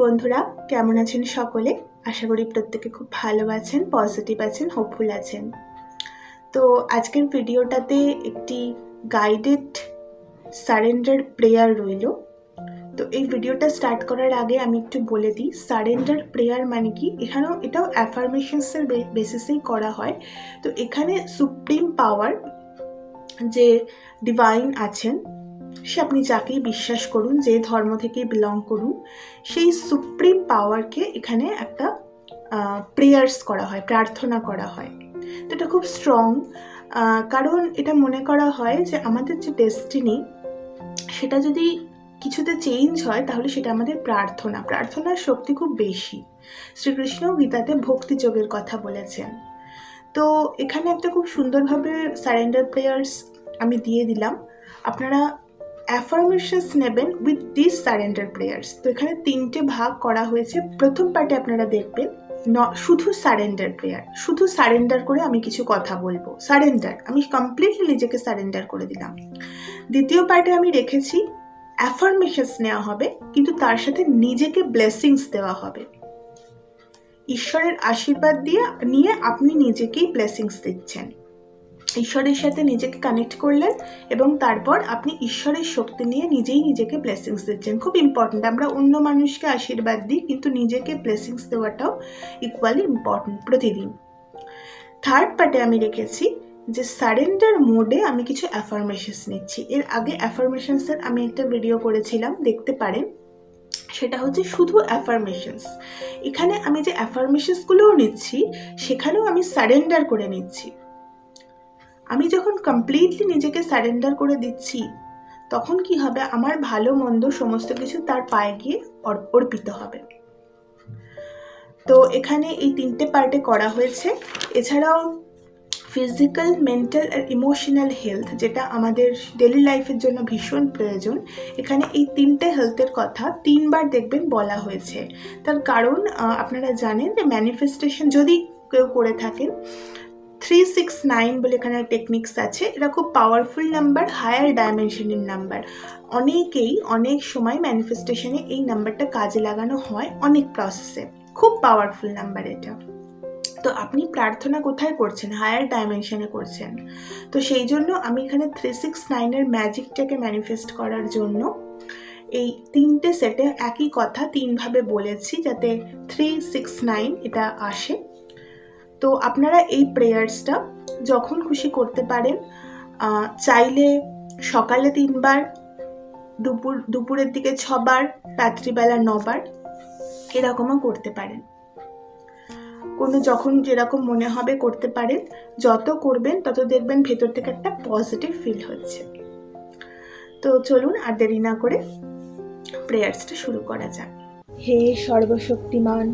বন্ধুরা, কেমন আছেন সকলে? আশা করি প্রত্যেকে খুব ভালো আছেন, পজিটিভ আছেন, হোপফুল আছেন। তো আজকের ভিডিওটাতে একটি গাইডেড সারেন্ডার প্রেয়ার রইল। তো এই ভিডিওটা স্টার্ট করার আগে আমি একটু বলে দিই, সারেন্ডার প্রেয়ার মানে কি। এটাও অ্যাফার্মেশনসের বেসিসেই করা হয়। তো এখানে সুপ্রিম পাওয়ার যে ডিভাইন আছেন, সে আপনি যাকেই বিশ্বাস করুন, যে ধর্ম থেকে বিলং করুন, সেই সুপ্রিম পাওয়ারকে এখানে একটা প্রেয়ার্স করা হয়, প্রার্থনা করা হয়। তো এটা খুব স্ট্রং, কারণ এটা মনে করা হয় যে আমাদের যে ডেস্টিনি, সেটা যদি কিছুতে চেঞ্জ হয় তাহলে সেটা আমাদের প্রার্থনার শক্তি খুব বেশি। শ্রীকৃষ্ণ গীতাতে ভক্তিযোগের কথা বলেছেন। তো এখানে একটা খুব সুন্দরভাবে সারেন্ডার প্রেয়ার্স আমি দিয়ে দিলাম। আপনারা অ্যাফার্মেশনস নেবেন উইথ দিস সারেন্ডার প্রেয়ার্স। তো এখানে 3টে ভাগ করা হয়েছে। প্রথম পার্টে আপনারা দেখবেন শুধু সারেন্ডার প্রেয়ার, শুধু সারেন্ডার করে আমি কিছু কথা বলবো। সারেন্ডার, আমি কমপ্লিটলি নিজেকে সারেন্ডার করে দিলাম। দ্বিতীয় পার্টে আমি রেখেছি অ্যাফার্মেশনস নেওয়া হবে, কিন্তু তার সাথে নিজেকে ব্লেসিংস দেওয়া হবে। ঈশ্বরের আশীর্বাদ নিয়ে আপনি নিজেকেই ব্লেসিংস দিচ্ছেন, ঈশ্বরের সাথে নিজেকে কানেক্ট করলেন এবং তারপর আপনি ঈশ্বরের শক্তি নিয়ে নিজেই নিজেকে ব্লেসিংস দিচ্ছেন। খুব ইম্পর্ট্যান্ট। আমরা অন্য মানুষকে আশীর্বাদ দিই, কিন্তু নিজেকে ব্লেসিংস দেওয়াটাও ইকুয়ালি ইম্পর্ট্যান্ট প্রতিদিন। থার্ড পার্টে আমি রেখেছি যে সারেন্ডার মোডে আমি কিছু অ্যাফার্মেশনস নিচ্ছি। এর আগে অ্যাফার্মেশনসের আমি একটা ভিডিও করেছিলাম, দেখতে পারেন। সেটা হচ্ছে শুধু অ্যাফার্মেশনস। এখানে আমি যে অ্যাফার্মেশনসগুলোও নিচ্ছি, সেখানেও আমি সারেন্ডার করে নিচ্ছি। আমি যখন কমপ্লিটলি নিজেকে সারেন্ডার করে দিচ্ছি, তখন কি হবে, আমার ভালো মন্দ সমস্ত কিছু তার পায়ে গিয়ে অর্পিত হবে। তো এখানে এই 3টে পার্টে করা হয়েছে। এছাড়াও ফিজিক্যাল, মেন্টাল আর ইমোশনাল হেলথ, যেটা আমাদের ডেলি লাইফের জন্য ভীষণ প্রয়োজন, এখানে এই 3টে হেলথের কথা 3বার দেখবেন বলা হয়েছে। তার কারণ আপনারা জানেন যে ম্যানিফেস্টেশন যদি কেউ করে থাকেন, 369 বলে এখানে টেকনিক্স আছে। এটা খুব পাওয়ারফুল নাম্বার, হায়ার ডাইমেনশনের নাম্বার। অনেকেই অনেক সময় ম্যানিফেস্টেশনে এই নাম্বারটা কাজে লাগানো হয় অনেক প্রসেসে। খুব পাওয়ারফুল নাম্বার এটা। তো আপনি প্রার্থনা কোথায় করছেন? হায়ার ডাইমেনশনে করছেন। তো সেই জন্য আমি এখানে 369-এর ম্যাজিকটাকে ম্যানিফেস্ট করার জন্য এই 3টে সেটে একই কথা 3ভাবে বলেছি, যাতে 369 এটা আসে। তো আপনারা এই প্রেয়ার্সটা যখন খুশি করতে পারেন। চাইলে সকালে 3বার, দুপুরের দিকে 6বার, রাত্রিবেলা 9বার, এরকমও করতে পারেন। যখন যেরকম মনে হবে করতে পারেন। যত করবেন তত দেখবেন ভেতর থেকে একটা পজিটিভ ফিল হচ্ছে। তো চলুন আর দেরি না করে প্রেয়ার্সটা শুরু করা যাক। হে সর্বশক্তিমান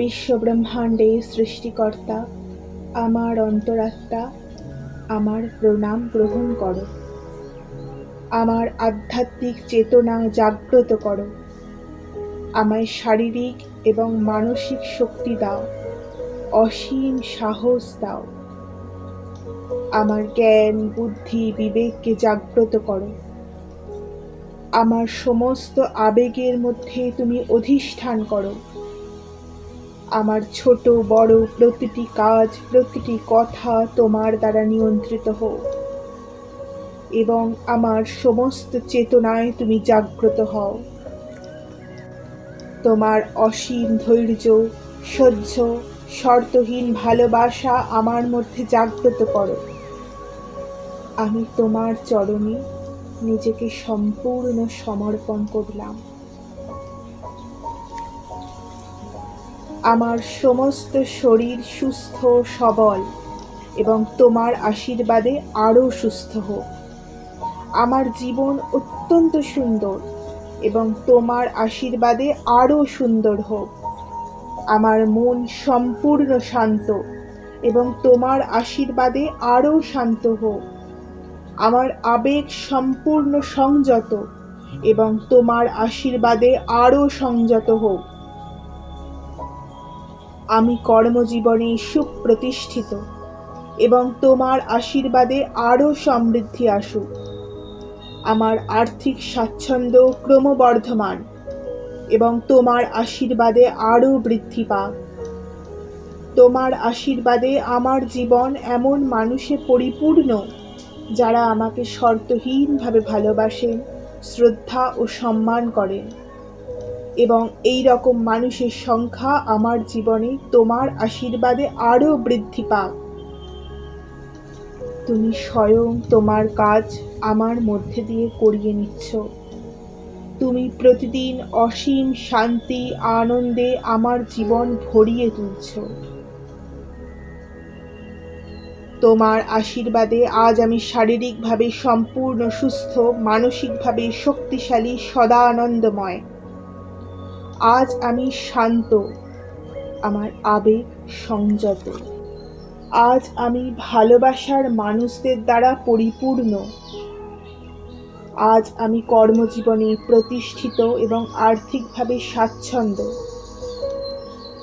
বিশ্বব্রহ্মাণ্ডের সৃষ্টিকর্তা, আমার অন্তরাত্মা, আমার প্রণাম গ্রহণ করো। আমার আধ্যাত্মিক চেতনা জাগ্রত করো। আমায় শারীরিক এবং মানসিক শক্তি দাও, অসীম সাহস দাও। আমার জ্ঞান, বুদ্ধি, বিবেককে জাগ্রত করো। আমার সমস্ত আবেগের মধ্যে তুমি অধিষ্ঠান করো। আমার ছোট বড় প্রতিটি কাজ, প্রতিটি কথা তোমার দ্বারা নিয়ন্ত্রিত হোক এবং আমার সমস্ত চেতনায় তুমি জাগ্রত হও। তোমার অসীম ধৈর্য, সহ্য, শর্তহীন ভালোবাসা আমার মধ্যে জাগ্রত করো। আমি তোমার চরণে নিজেকে সম্পূর্ণ সমর্পণ করলাম। আমার সমস্ত শরীর সুস্থ সবল এবং তোমার আশীর্বাদে আরও সুস্থ হোক। আমার জীবন অত্যন্ত সুন্দর এবং তোমার আশীর্বাদে আরও সুন্দর হোক। আমার মন সম্পূর্ণ শান্ত এবং তোমার আশীর্বাদে আরও শান্ত হোক। আমার আবেগ সম্পূর্ণ সংযত এবং তোমার আশীর্বাদে আরও সংযত হোক। আমি কর্মজীবনে সুপ্রতিষ্ঠিত এবং তোমার আশীর্বাদে আরও সমৃদ্ধি আসুক। আমার আর্থিক স্বাচ্ছন্দ্য ক্রমবর্ধমান এবং তোমার আশীর্বাদে আরও বৃদ্ধি পাক। তোমার আশীর্বাদে আমার জীবন এমন মানুষে পরিপূর্ণ যারা আমাকে শর্তহীনভাবে ভালোবাসেন, শ্রদ্ধা ও সম্মান করেন, এবং এই রকম মানুষের সংখ্যা আমার জীবনে তোমার আশীর্বাদে আরও বৃদ্ধি পাক। তুমি স্বয়ং তোমার কাজ আমার মধ্যে দিয়ে করিয়ে নিচ্ছ। তুমি প্রতিদিন অসীম শান্তি আনন্দে আমার জীবন ভরিয়ে তুলছ। তোমার আশীর্বাদে আজ আমি শারীরিকভাবে সম্পূর্ণ সুস্থ, মানসিকভাবে শক্তিশালী, সদা আনন্দময়। আজ আমি শান্ত, আমার আবেগ সংযত। আজ আমি ভালোবাসার মানুষদের দ্বারা পরিপূর্ণ। আজ আমি কর্মজীবনে প্রতিষ্ঠিত এবং আর্থিকভাবে স্বাচ্ছন্দ্য।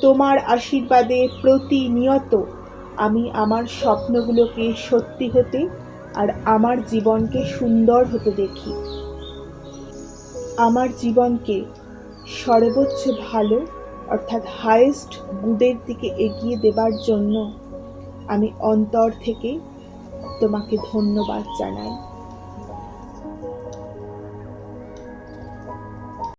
তোমার আশীর্বাদে প্রতিনিয়ত আমি আমার স্বপ্নগুলোকে সত্যি হতে আর আমার জীবনকে সুন্দর হতে দেখি। আমার জীবনকে সর্বোচ্চ ভালো অর্থাৎ হাইয়েস্ট গুডের দিকে এগিয়ে দেবার জন্য আমি অন্তর থেকে তোমাকে ধন্যবাদ জানাই।